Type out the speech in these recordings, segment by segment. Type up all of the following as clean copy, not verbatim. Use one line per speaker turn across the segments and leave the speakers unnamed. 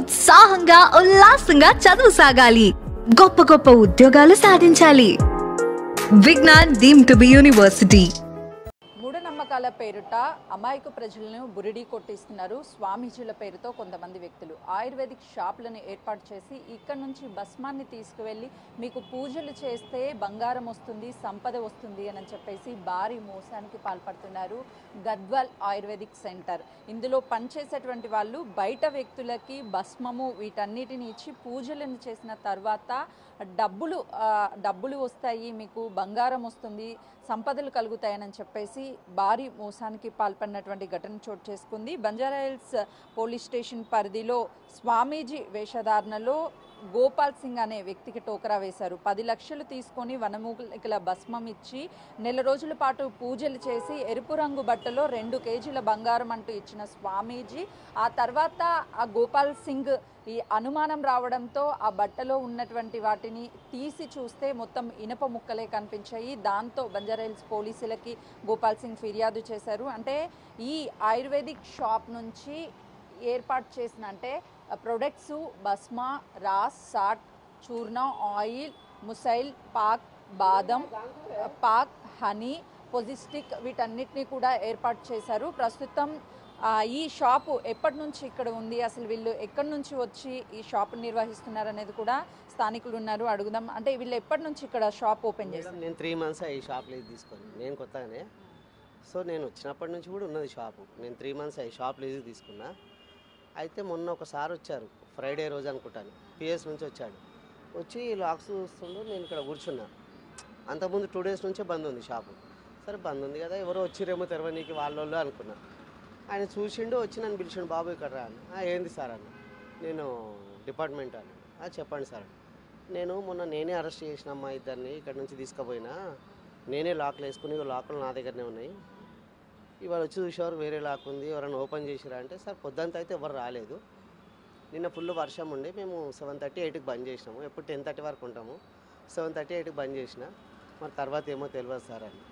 ఉత్సాహంగా ఉల్లాసంగా చదువు సాగాలి, గొప్ప గొప్ప ఉద్యోగాలు సాధించాలి. Vignan deemed to be university.
మూఢనమ్మకాల పేరుట అమాయక ప్రజలను బురిడీ కొట్టిస్తున్నారు స్వామీజీల పేరుతో కొంతమంది వ్యక్తులు. ఆయుర్వేదిక్ షాపులను ఏర్పాటు చేసి ఇక్కడ నుంచి భస్మాన్ని తీసుకువెళ్ళి మీకు పూజలు చేస్తే బంగారం వస్తుంది, సంపద వస్తుంది అని చెప్పేసి భారీ మోసానికి పాల్పడుతున్నారు గద్వాల్ ఆయుర్వేదిక్ సెంటర్. ఇందులో పనిచేసేటువంటి వాళ్ళు బయట వ్యక్తులకి భస్మము వీటన్నిటిని ఇచ్చి పూజలను చేసిన తర్వాత డబ్బులు వస్తాయి, మీకు బంగారం వస్తుంది, సంపదలు కలుగుతాయని చెప్పేసి భారీ మోసానికి పాల్పడినటువంటి ఘటన చోటు చేసుకుంది. బంజారాహిల్స్ పోలీస్ స్టేషన్ పరిధిలో స్వామీజీ వేషధారణలో గోపాల్ సింగ్ అనే వ్యక్తికి టోకరా వేశారు. 10 లక్షలు తీసుకొని వనమూలికల భస్మం ఇచ్చి నెల రోజుల పాటు పూజలు చేసి ఎరుపు రంగు బట్టలో 2 కేజీల బంగారం అంటూ ఇచ్చిన స్వామీజీ ఆ తర్వాత ఆ గోపాల్ సింగ్ ఈ అనుమానం రావడంతో ఆ బట్టలో ఉన్నటువంటి వాటిని తీసి చూస్తే మొత్తం ఇనప ముక్కలే కనిపించాయి. దాంతో బంజారాహిల్స్ పోలీసులకి గోపాల్ సింగ్ ఫిర్యాదు చేశారు. అంటే ఈ ఆయుర్వేదిక్ షాప్ నుంచి ఏర్పాటు చేసిన అంటే ప్రొడక్ట్స్ భస్మ, రాస్, సాట్, చూర్ణ, ఆయిల్, ముసైల్, పాక్, బాదం, పాక్, హనీ, పొజిస్టిక్ వీటన్నిటిని కూడా ఏర్పాటు చేశారు. ప్రస్తుతం ఈ షాపు ఎప్పటి నుంచి ఇక్కడ ఉంది, అసలు వీళ్ళు ఎక్కడి నుంచి వచ్చి ఈ షాపు నిర్వహిస్తున్నారు అనేది కూడా స్థానికులు ఉన్నారు, అడుగుదాం. అంటే వీళ్ళు ఎప్పటి నుంచి ఇక్కడ షాప్ ఓపెన్ చేస్తారు?
నేను 3 months ఈ షాప్ లీజ్ తీసుకొని, నేను కొత్తగానే, సో నేను వచ్చినప్పటి నుంచి కూడా ఉన్నది షాపు. నేను 3 months ఈ షాప్ లీజ్ తీసుకున్నా. అయితే మొన్న ఒకసారి వచ్చారు, ఫ్రైడే రోజు అనుకుంటాను, పిఎస్ నుంచి వచ్చాడు. వచ్చి లాక్స్ చూస్తుండో నేను ఇక్కడ కూర్చున్నా. అంతకుముందు 2 days నుంచే బంద్ ఉంది షాపు. సరే బంద్ ఉంది కదా, ఎవరో వచ్చిరేమో తెరవనీకి వాళ్ళు అనుకున్నా. ఆయన చూసిండు, వచ్చి నన్ను పిలిచిండు, బాబు ఇక్కడ రా అన్న. ఏంది సార్ అన్న, నేను డిపార్ట్మెంట్ అన్న. చెప్పండి సార్. నేను నేనే అరెస్ట్ చేసినమ్మా ఇద్దరిని, ఇక్కడ నుంచి తీసుకుపోయినా, నేనే లాక్లు వేసుకుని, లాక్లు నా దగ్గరనే ఉన్నాయి. ఇవాళ వచ్చి చూసేవారు వేరే లాక్ ఉంది, ఎవరైనా ఓపెన్ చేసిరా అంటే, సార్ పొద్దుంతా అయితే ఎవరు రాలేదు, నిన్న ఫుల్ వర్షం ఉండి మేము 7:30, 8కి బంద్ చేసినాము. ఎప్పుడు 10:30 వరకు ఉంటాము, 7:30, 8కి బంద్ చేసిన. మరి తర్వాత ఏమో తెలియదు సార్ అని.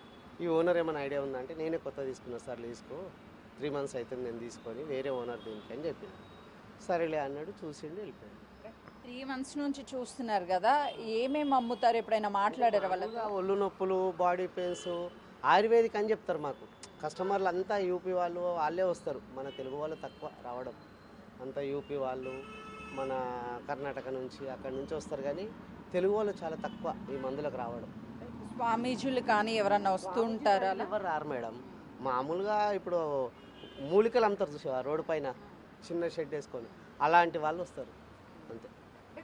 ఈ ఓనర్ ఏమైనా ఐడియా ఉందంటే, నేనే కొత్త తీసుకున్నా సార్ లీజుకు, 3 months అవుతుంది నేను తీసుకొని, వేరే ఓనర్ దీనికి అని చెప్పిన. సరేలే అన్నాడు, చూసిండు, వెళ్ళిపోయాడు.
3 months నుంచి చూస్తున్నారు కదా, ఏమేమి అమ్ముతారు, ఎప్పుడైనా మాట్లాడారు వాళ్ళకి?
ఒళ్ళు నొప్పులు, బాడీ పెయిన్స్, ఆయుర్వేదిక్ అని చెప్తారు. మాకు కస్టమర్లు అంతా యూపీ వాళ్ళు, వాళ్ళే వస్తారు. మన తెలుగు వాళ్ళు తక్కువ రావడం, అంతా యూపీ వాళ్ళు, మన కర్ణాటక నుంచి అక్కడి నుంచి వస్తారు. కానీ తెలుగు వాళ్ళు చాలా తక్కువ ఈ మందులకు రావడం.
స్వామీజీలు కానీ ఎవరన్నా వస్తూ ఉంటారా?
ఎవరు రారు మేడం. మామూలుగా ఇప్పుడు మూలికలు అమ్ముతారు చూసా రోడ్డు పైన, చిన్న షెడ్ వేసుకొని, అలాంటి వాళ్ళు వస్తారు అంతే.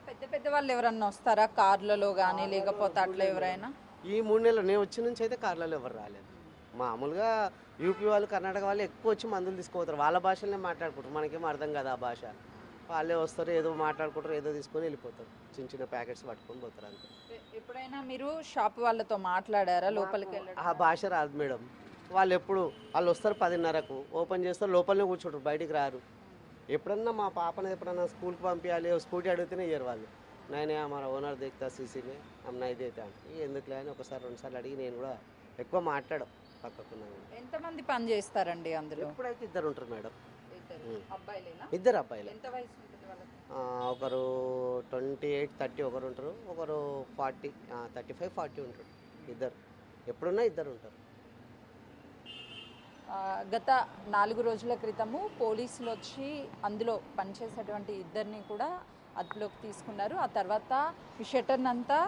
పెద్ద పెద్ద వాళ్ళు ఎవరన్నా వస్తారా కార్లలో కానీ, లేకపోతే అట్లా ఎవరైనా?
ఈ 3 నెలలు నేను వచ్చి నుంచి అయితే కార్లలో ఎవరు రాలేదు. మామూలుగా యూపీ వాళ్ళు, కర్ణాటక వాళ్ళు ఎక్కువ వచ్చి మందులు తీసుకుపోతారు. వాళ్ళ భాషలనే మాట్లాడుకుంటారు, మనకేమో అర్థం కదా ఆ భాష. వాళ్ళే వస్తారు, ఏదో మాట్లాడుకుంటారు, ఏదో తీసుకొని వెళ్ళిపోతారు, చిన్న చిన్న ప్యాకెట్స్ పట్టుకొని పోతారు అంతే.
ఎప్పుడైనా మీరు షాప్ వాళ్ళతో మాట్లాడారా లోపలికి వెళ్ళడం?
ఆ భాష రాదు మేడం. వాళ్ళు వస్తారు 10:30కు, ఓపెన్ చేస్తారు, లోపలనే కూర్చుంటారు, బయటికి రారు. ఎప్పుడన్నా మా పాపని ఎప్పుడన్నా స్కూల్కి పంపించాలి, స్కూటీ అడిగితేనే ఇయ్యరు వాళ్ళు. నేనే మన ఓనర్ దిగుతా సీసీనే అమ్మ ఇదైతే అంటే ఎందుకులే అని ఒకసారి 2 సార్లు అడిగి, నేను కూడా ఎక్కువ మాట్లాడడం పక్కకున్నాను.
ఎంతమంది పని చేస్తారండి అందులో?
ఎప్పుడైతే 2 ఉంటారు మేడం.
ఇద్దరు
అబ్బాయిలే.
ఎంత వయసు ఉంటుంది వాళ్ళకి?
ఒకరు 28, 30 ఒకరు ఉంటారు, ఒకరు 40, 35, 40 ఉంటారు. ఇద్దరు ఎప్పుడున్నా ఇద్దరు ఉంటారు.
గత 4 రోజుల క్రితము పోలీసులు వచ్చి అందులో పనిచేసేటువంటి ఇద్దరిని కూడా అదుపులోకి తీసుకున్నారు. ఆ తర్వాత ఈ షట్టర్ని అంతా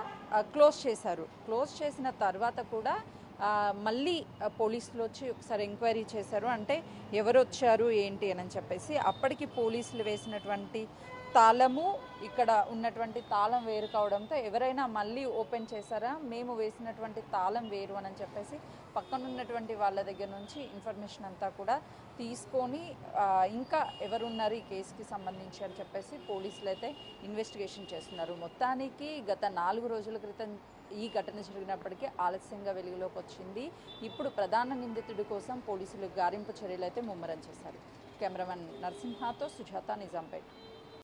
క్లోజ్ చేశారు. క్లోజ్ చేసిన తర్వాత కూడా మళ్ళీ పోలీసులు వచ్చి ఒకసారి ఎంక్వైరీ చేశారు. అంటే ఎవరు వచ్చారు ఏంటి అని చెప్పేసి, అప్పటికి పోలీసులు వేసినటువంటి తాళము ఇక్కడ ఉన్నటువంటి తాళం వేరు కావడంతో ఎవరైనా మళ్ళీ ఓపెన్ చేశారా, మేము వేసినటువంటి తాళం వేరు అని చెప్పేసి పక్కన ఉన్నటువంటి వాళ్ళ దగ్గర నుంచి ఇన్ఫర్మేషన్ అంతా కూడా తీసుకొని ఇంకా ఎవరున్నారు ఈ కేసుకి సంబంధించి అని చెప్పేసి పోలీసులు అయితే ఇన్వెస్టిగేషన్ చేస్తున్నారు. మొత్తానికి గత 4 రోజుల క్రితం ఈ ఘటన జరిగినప్పటికీ ఆలస్యంగా వెలుగులోకి వచ్చింది. ఇప్పుడు ప్రధాన నిందితుడి కోసం పోలీసులు గారింపు చర్యలు అయితే ముమ్మరం చేశారు. కెమెరామెన్ నరసింహతో సుజాత, నిజాంపేట్.